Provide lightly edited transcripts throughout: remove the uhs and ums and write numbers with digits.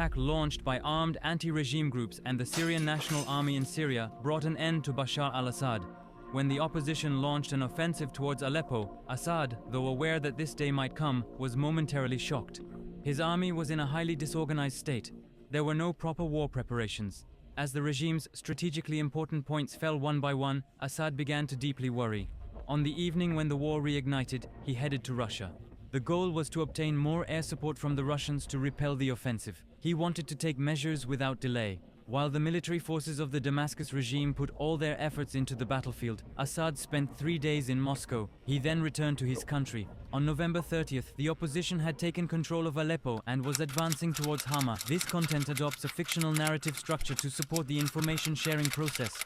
attack launched by armed anti-regime groups and the Syrian National Army in Syria brought an end to Bashar al-Assad. When the opposition launched an offensive towards Aleppo, Assad, though aware that this day might come, was momentarily shocked. His army was in a highly disorganized state. There were no proper war preparations. As the regime's strategically important points fell one by one, Assad began to deeply worry. On the evening when the war reignited, he headed to Russia. The goal was to obtain more air support from the Russians to repel the offensive. He wanted to take measures without delay. While the military forces of the Damascus regime put all their efforts into the battlefield, Assad spent 3 days in Moscow. He then returned to his country. On November 30th, the opposition had taken control of Aleppo and was advancing towards Hama. This content adopts a fictional narrative structure to support the information sharing process.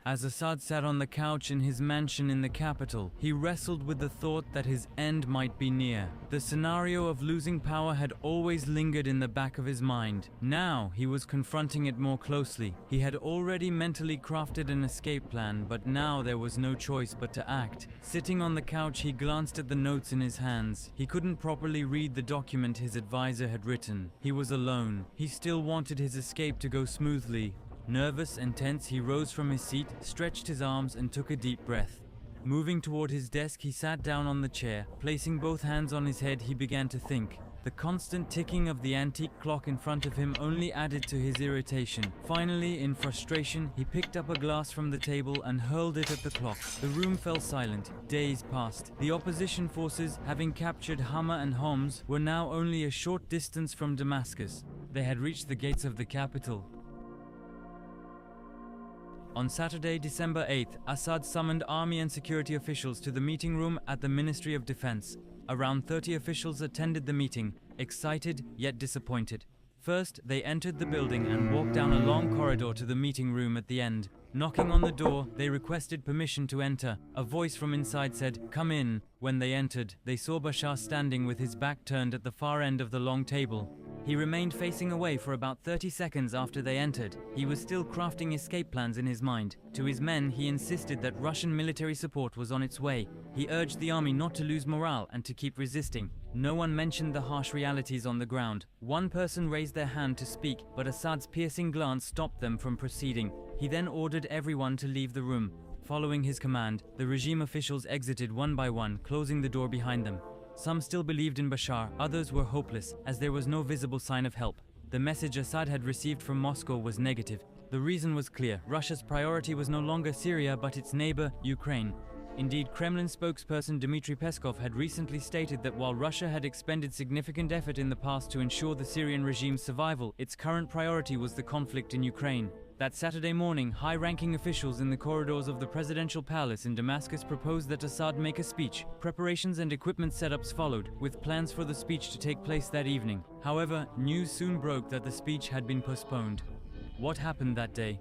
As Assad sat on the couch in his mansion in the capital, he wrestled with the thought that his end might be near. The scenario of losing power had always lingered in the back of his mind. Now he was confronting it more closely. He had already mentally crafted an escape plan, but now there was no choice but to act. Sitting on the couch, he glanced at the notes in his hands. He couldn't properly read the document his advisor had written. He was alone. He still wanted his escape to go smoothly. Nervous and tense, he rose from his seat, stretched his arms, and took a deep breath. Moving toward his desk, he sat down on the chair. Placing both hands on his head, he began to think. The constant ticking of the antique clock in front of him only added to his irritation. Finally, in frustration, he picked up a glass from the table and hurled it at the clock. The room fell silent. Days passed. The opposition forces, having captured Hama and Homs, were now only a short distance from Damascus. They had reached the gates of the capital. On Saturday, December 8th, Assad summoned army and security officials to the meeting room at the Ministry of Defense. Around 30 officials attended the meeting, excited yet disappointed. First, they entered the building and walked down a long corridor to the meeting room at the end. Knocking on the door, they requested permission to enter. A voice from inside said, "Come in." When they entered, they saw Bashar standing with his back turned at the far end of the long table. He remained facing away for about 30 seconds after they entered. He was still crafting escape plans in his mind. To his men, he insisted that Russian military support was on its way. He urged the army not to lose morale and to keep resisting. No one mentioned the harsh realities on the ground. One person raised their hand to speak, but Assad's piercing glance stopped them from proceeding. He then ordered everyone to leave the room. Following his command, the regime officials exited one by one, closing the door behind them. Some still believed in Bashar, others were hopeless, as there was no visible sign of help. The message Assad had received from Moscow was negative. The reason was clear. Russia's priority was no longer Syria, but its neighbor, Ukraine. Indeed, Kremlin spokesperson Dmitry Peskov had recently stated that while Russia had expended significant effort in the past to ensure the Syrian regime's survival, its current priority was the conflict in Ukraine. That Saturday morning, high-ranking officials in the corridors of the presidential palace in Damascus proposed that Assad make a speech. Preparations and equipment setups followed, with plans for the speech to take place that evening. However, news soon broke that the speech had been postponed. What happened that day?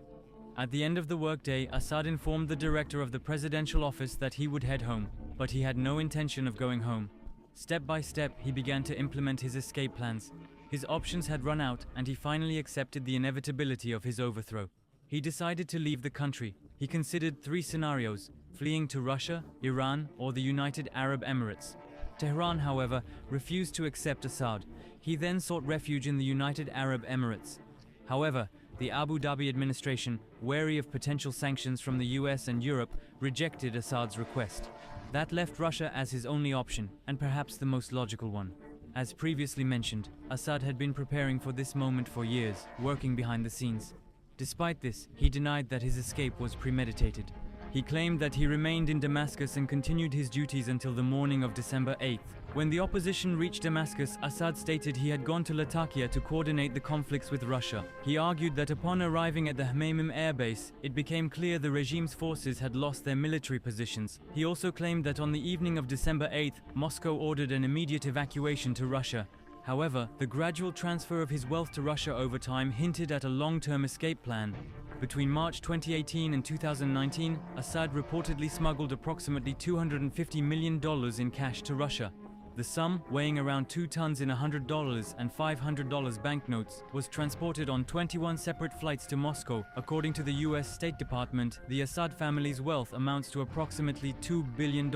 At the end of the workday, Assad informed the director of the presidential office that he would head home, but he had no intention of going home. Step by step, he began to implement his escape plans. His options had run out, and he finally accepted the inevitability of his overthrow. He decided to leave the country. He considered 3 scenarios: fleeing to Russia, Iran, or the United Arab Emirates. Tehran, however, refused to accept Assad. He then sought refuge in the United Arab Emirates. However, the Abu Dhabi administration, wary of potential sanctions from the US and Europe, rejected Assad's request. That left Russia as his only option, and perhaps the most logical one. As previously mentioned, Assad had been preparing for this moment for years, working behind the scenes. Despite this, he denied that his escape was premeditated. He claimed that he remained in Damascus and continued his duties until the morning of December 8th. When the opposition reached Damascus, Assad stated he had gone to Latakia to coordinate the conflicts with Russia. He argued that upon arriving at the Hmeimim air base, it became clear the regime's forces had lost their military positions. He also claimed that on the evening of December 8th, Moscow ordered an immediate evacuation to Russia. However, the gradual transfer of his wealth to Russia over time hinted at a long-term escape plan. Between March 2018 and 2019, Assad reportedly smuggled approximately $250 million in cash to Russia. The sum, weighing around 2 tons in $100 and $500 banknotes, was transported on 21 separate flights to Moscow. According to the US State Department, the Assad family's wealth amounts to approximately $2 billion.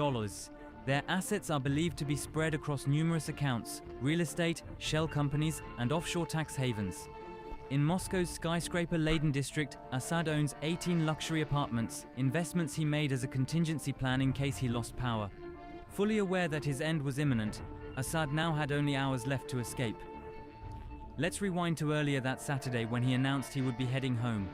Their assets are believed to be spread across numerous accounts, real estate, shell companies, and offshore tax havens. In Moscow's skyscraper-laden district, Assad owns 18 luxury apartments, investments he made as a contingency plan in case he lost power. Fully aware that his end was imminent, Assad now had only hours left to escape. Let's rewind to earlier that Saturday when he announced he would be heading home.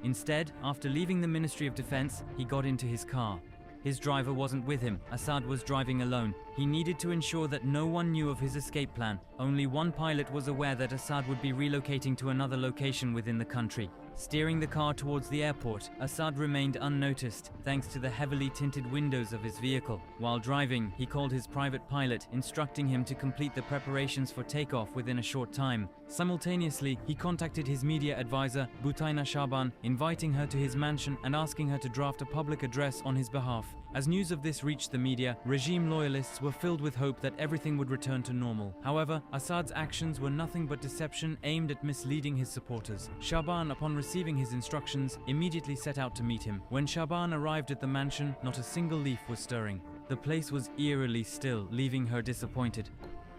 Instead, after leaving the Ministry of Defense, he got into his car. His driver wasn't with him. Assad was driving alone. He needed to ensure that no one knew of his escape plan. Only one pilot was aware that Assad would be relocating to another location within the country. Steering the car towards the airport, Assad remained unnoticed thanks to the heavily tinted windows of his vehicle. While driving, he called his private pilot, instructing him to complete the preparations for takeoff within a short time. Simultaneously, he contacted his media advisor, Butaina Shaban, inviting her to his mansion and asking her to draft a public address on his behalf. As news of this reached the media, regime loyalists were filled with hope that everything would return to normal. However, Assad's actions were nothing but deception aimed at misleading his supporters. Shaban, upon receiving his instructions, immediately set out to meet him. When Shaban arrived at the mansion, not a single leaf was stirring. The place was eerily still, leaving her disappointed.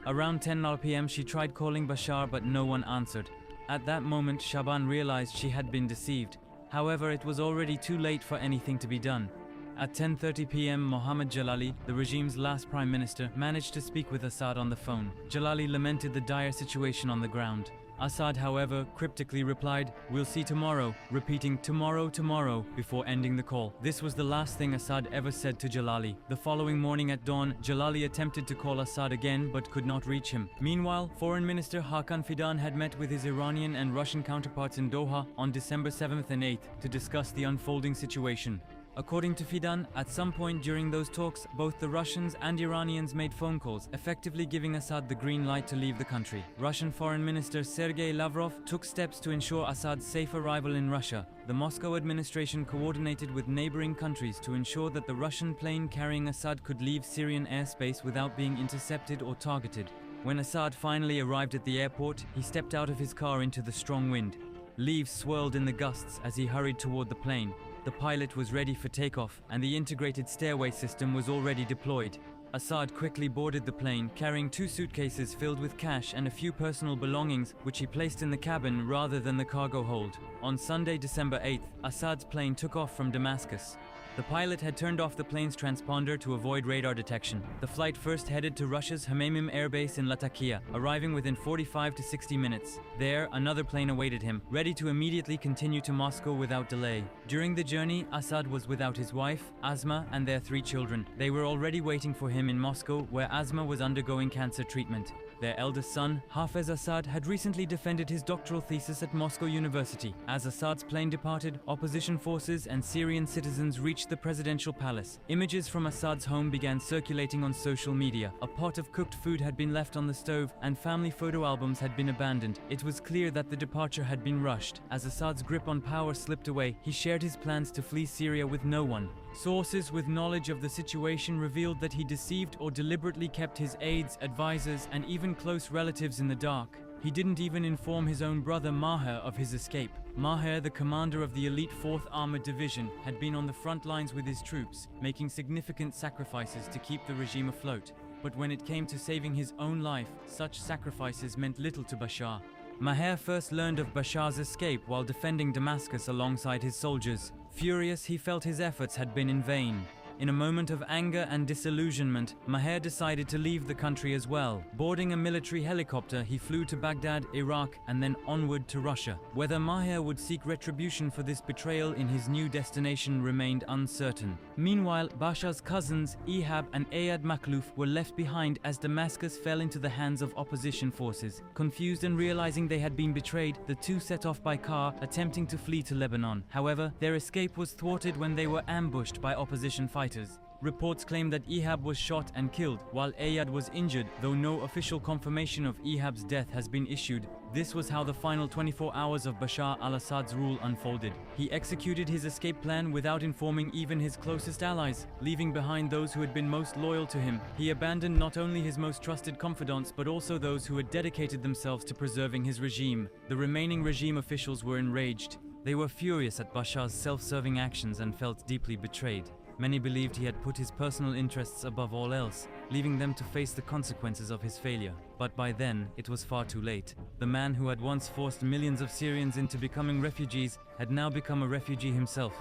Around 10 p.m. she tried calling Bashar, but no one answered. At that moment, Shaban realized she had been deceived. However, it was already too late for anything to be done. At 10:30 p.m., Mohammad Jalali, the regime's last prime minister, managed to speak with Assad on the phone. Jalali lamented the dire situation on the ground. Assad, however, cryptically replied, "We'll see tomorrow," repeating "tomorrow, tomorrow" before ending the call. This was the last thing Assad ever said to Jalali. The following morning at dawn, Jalali attempted to call Assad again but could not reach him. Meanwhile, Foreign Minister Hakan Fidan had met with his Iranian and Russian counterparts in Doha on December 7th and 8th to discuss the unfolding situation. According to Fidan, at some point during those talks, both the Russians and Iranians made phone calls, effectively giving Assad the green light to leave the country. Russian Foreign Minister Sergei Lavrov took steps to ensure Assad's safe arrival in Russia. The Moscow administration coordinated with neighboring countries to ensure that the Russian plane carrying Assad could leave Syrian airspace without being intercepted or targeted. When Assad finally arrived at the airport, he stepped out of his car into the strong wind. Leaves swirled in the gusts as he hurried toward the plane. The pilot was ready for takeoff, and the integrated stairway system was already deployed. Assad quickly boarded the plane, carrying 2 suitcases filled with cash and a few personal belongings, which he placed in the cabin rather than the cargo hold. On Sunday, December 8th, Assad's plane took off from Damascus. The pilot had turned off the plane's transponder to avoid radar detection. The flight first headed to Russia's Hmeimim airbase in Latakia, arriving within 45 to 60 minutes. There, another plane awaited him, ready to immediately continue to Moscow without delay. During the journey, Assad was without his wife, Asma, and their 3 children. They were already waiting for him in Moscow, where Asma was undergoing cancer treatment. Their eldest son, Hafez Assad, had recently defended his doctoral thesis at Moscow University. As Assad's plane departed, opposition forces and Syrian citizens reached the presidential palace. Images from Assad's home began circulating on social media. A pot of cooked food had been left on the stove, and family photo albums had been abandoned. It was clear that the departure had been rushed. As Assad's grip on power slipped away, he shared his plans to flee Syria with no one. Sources with knowledge of the situation revealed that he deceived or deliberately kept his aides, advisors, and even close relatives in the dark. He didn't even inform his own brother Maher of his escape. Maher, the commander of the elite 4th Armored Division, had been on the front lines with his troops, making significant sacrifices to keep the regime afloat. But when it came to saving his own life, such sacrifices meant little to Bashar. Maher first learned of Bashar's escape while defending Damascus alongside his soldiers. Furious, he felt his efforts had been in vain. In a moment of anger and disillusionment, Maher decided to leave the country as well. Boarding a military helicopter, he flew to Baghdad, Iraq, and then onward to Russia. Whether Maher would seek retribution for this betrayal in his new destination remained uncertain. Meanwhile, Bashar's cousins, Ihab and Ayad Makhlouf, were left behind as Damascus fell into the hands of opposition forces. Confused and realizing they had been betrayed, the two set off by car, attempting to flee to Lebanon. However, their escape was thwarted when they were ambushed by opposition fighters. Reports claim that Ihab was shot and killed, while Ayad was injured, though no official confirmation of Ihab's death has been issued. This was how the final 24 hours of Bashar al-Assad's rule unfolded. He executed his escape plan without informing even his closest allies, leaving behind those who had been most loyal to him. He abandoned not only his most trusted confidants, but also those who had dedicated themselves to preserving his regime. The remaining regime officials were enraged. They were furious at Bashar's self-serving actions and felt deeply betrayed. Many believed he had put his personal interests above all else, leaving them to face the consequences of his failure. But by then, it was far too late. The man who had once forced millions of Syrians into becoming refugees had now become a refugee himself.